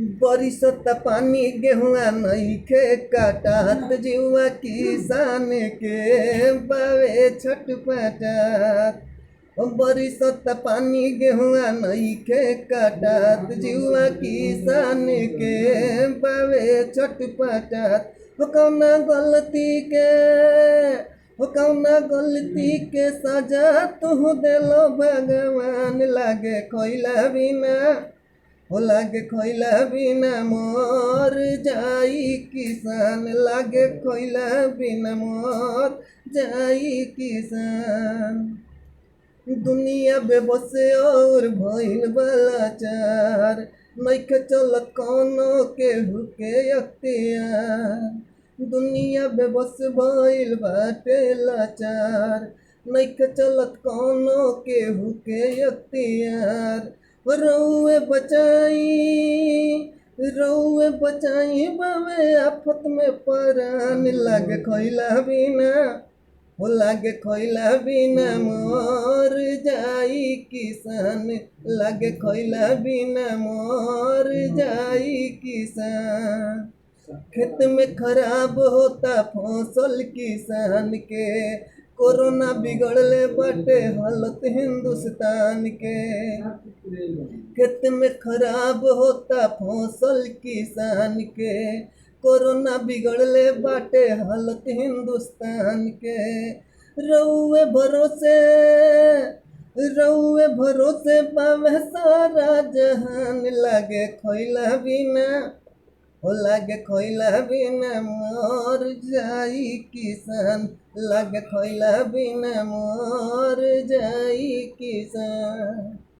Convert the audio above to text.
बरिसत पानी गेहुआ नइखे काटात जीवा किसान के बावे छटपटात। बरिसत पानी गेहुआ नइखे काटात जीवा किसान के बावे छटपटात। हो कौना गलती के सजा तू देलो भगवान। लागे खइला बिना लागे खइला बिना मर जाई किसान। लागे खइला बिना मर जाई किसान। दुनिया बेबस और भइल बलाचार। नइखे चलत कौनो केहू के अख्तियार। दुनिया बेबस भइल बाटे लाचार। नइखे चलत कौनो केहू के अख्तियार। रउए बचाई बावे आफत में परान। लागे खइला बिना लागे खइला बिना मर जाई किसान। लागे खइला बिना मर जाई किसान। खेत में खराब होता फसल किसान के। कोरोना बिगड़ले बाटे हालत हिंदुस्तान के। खेत में खराब होता फसल किसान के। कोरोना बिगड़ले बाटे हालत हिंदुस्तान के। रउए भरोसे पावे सारा जहान। लागे खइला बिना मर जाई किसान। लागे खइला बिना मर जाई किसान।